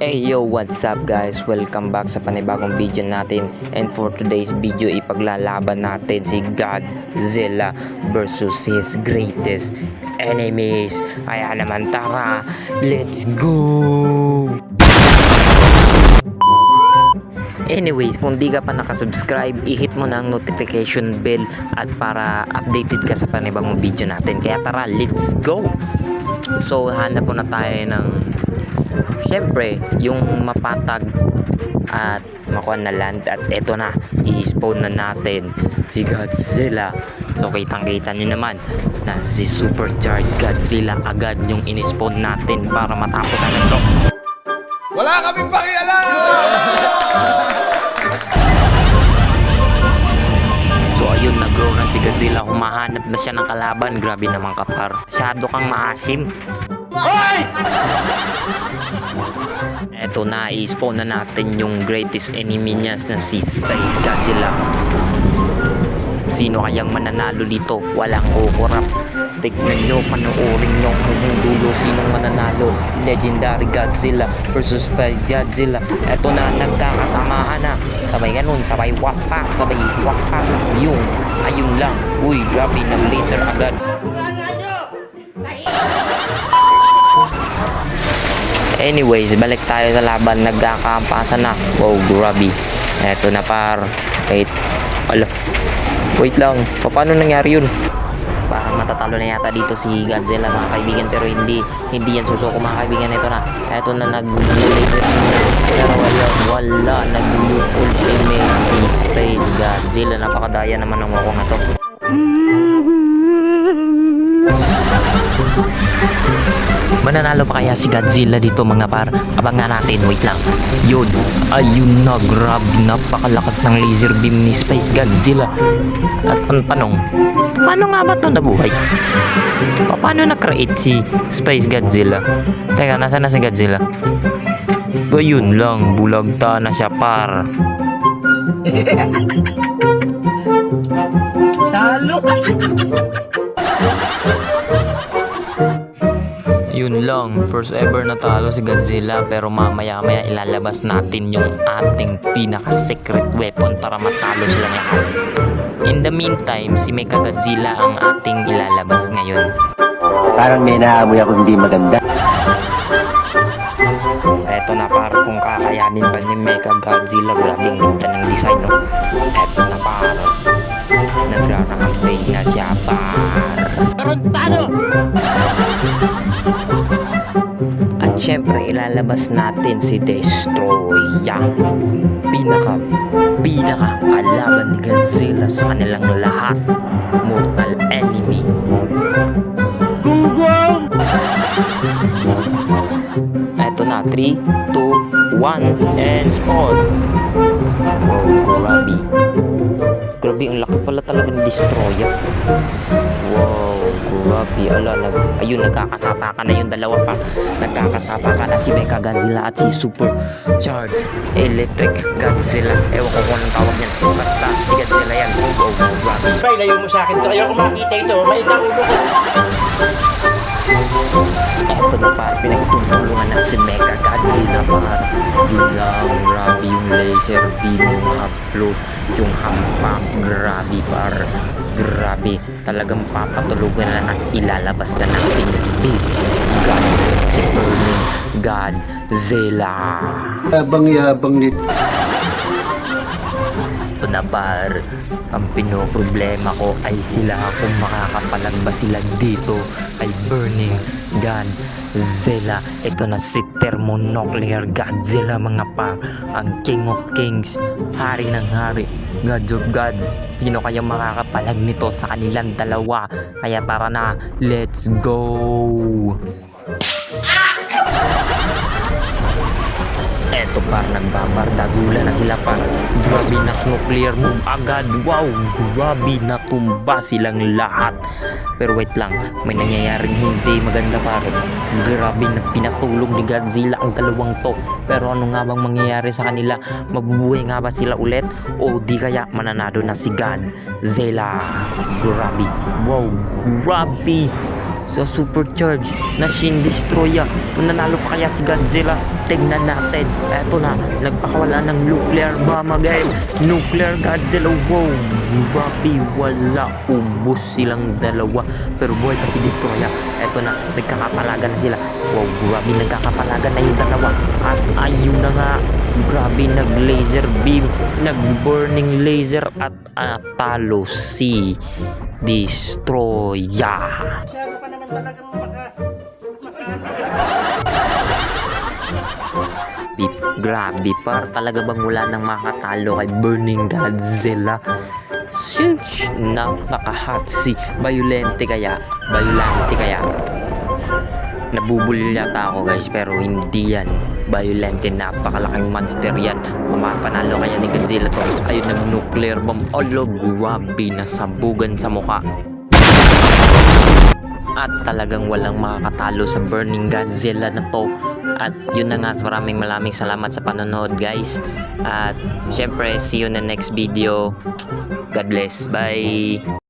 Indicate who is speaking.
Speaker 1: Hey yo, what's up guys? Welcome back sa panibagong video natin. And for today's video, ipaglalaban natin si Godzilla versus his greatest enemies. Kaya naman tara, let's go! Anyways, kung di ka pa nakasubscribe, i-hit mo na ang notification bell at para updated ka sa panibagong video natin. Kaya tara, let's go! So, hanap muna tayo ng syempre, yung mapatag at makuha na land. At eto na, i-spawn na natin si Godzilla. So, kitang-kita nyo naman na si Supercharged Godzilla agad yung in-spawn natin para matapos na ito.
Speaker 2: Wala kaming pakialam!
Speaker 1: So ayun, nag-grow na si Godzilla. Humahanap na siya ng kalaban. Grabe naman kapar. Masyado kang maasim.
Speaker 2: Hoy!
Speaker 1: Eto na, i-spawn na natin yung greatest enemy niya na si Space Godzilla. Sino kayang mananalo dito? Walang kukurap. Tignan nyo, panoorin nyo hanggang dulo sinong mananalo. Legendary Godzilla versus Space Godzilla. Eto na, nagkakatamaan na. Sabay ganun, sabay wakpak, sabay wakpak. Ayun lang. Uy, grabe, nag-laser agad. Anyways, balik tayo sa laban. Nagkakampasan na. Wow, grabe. Eto na par. Wait lang. Paano nangyari yun? Parang matatalo na yata dito si Godzilla mga kaibigan, pero hindi yan susuko mga kaibigan. Ito na, eto na nag-laser pero wala nag-ultimate si Space Godzilla. Napakadaya naman ng wakong na to. Mananalo pa kaya si Godzilla dito mga par? Abangan natin, wait lang. Yun, ayun na, grabe, napakalakas ng laser beam ni Space Godzilla. At ang tanong, paano nga ba ito nabuhay? Paano na-create si Space Godzilla? Teka, nasa na si Godzilla? Ayun lang, bulagta na siya par.
Speaker 2: Talo!
Speaker 1: Yun lang, first ever natalo si Godzilla, pero mamaya-maya ilalabas natin yung ating pinaka-secret weapon para matalo silang lahat. In the meantime, si Mechagodzilla ang ating ilalabas ngayon.
Speaker 3: Parang may naamoy ako hindi maganda.
Speaker 1: Eto na par, kung kakayanin pa ni Mechagodzilla, grabing ganda ng design, no? Eto na par, nagra-rampage na siya par.
Speaker 2: Talo!
Speaker 1: At syempre, ilalabas natin si Destroya. Pinaka kalaban ni Godzilla sa kanilang lahat. Mortal enemy.
Speaker 2: Gunggong!
Speaker 1: Eto na, 3, 2, 1, and spawn. Wow, grabe. Grabe, ang laki pala talaga ni Destroya. Wow, grabe. Ayun, nagkakasapakan na yung dalawa pa. Nagkakasapakan na si Mechagodzilla at si Supercharged Electric Godzilla. Ewan ko kung anong tawag yan. Basta si Godzilla yan. Wow, grabe.
Speaker 2: Bay, layo mo sa akin to. Ayoko makita ito. Maita ulo ko.
Speaker 1: Eto na par, pinagtutulungan na si Mechagodzilla par. Yun lang, grabe yung laser beam, yung upload, yung hampak, grabe par. Grabe, talagang papatulugan na at ilalabas na natin yung big guns, si Burning Godzilla.
Speaker 3: Yabang-yabang nito.
Speaker 1: Ito na par, ang pinoproblema ko ay sila, kung makakapalag ba sila dito ay Burning Godzilla. Ito na si Thermonuclear Godzilla mga par, ang King of Kings, hari ng hari, God of Gods. Sino kaya makakapalag nito sa kanilang dalawa? Kaya tara na, let's go! Eto par, nagbabardagula na sila par. Grabe, na nuclear move agad. Wow, grabe, natumba silang lahat. Pero wait lang, may nangyayaring hindi maganda par. Grabe, na pinatulog ni Godzilla ang dalawang to. Pero ano nga bang mangyayari sa kanila? Mabubuhay nga ba sila ulit? O di kaya mananalo na si Godzilla? Grabe, wow, grabe. sa supercharge na Shin Destroyer. Mananalo pa kaya si Godzilla? Tingnan natin. Eto na, nagpakawala ng nuclear bomb again. Nuclear Godzilla, wow, grabe, wala, ubos silang dalawa. Pero buhay pa si Destroyer. Eto na, nagkakapalagan na sila. Wow, grabe, nagkakapalagan na yung dalawa. At ayun na nga, grabe, nag-laser beam, nag-burning laser at talo si Destroyer.
Speaker 2: Masyado pa naman talagang
Speaker 1: Grabe, par talaga bang wala nang makatalo kay Burning Godzilla? Sheesh, napaka-hot si Violente kaya. Nabubulil yata ako guys, pero hindi yan Violente, napakalaking monster yan. Mapapanalo kaya ni Godzilla to. Ayun, nag-nuclear bomb. Olo, grabe, nasabugan sa muka. At talagang walang makakatalo sa Burning Godzilla na to. At yun na nga, maraming salamat sa panonood guys. At syempre, see you in the next video. God bless, bye.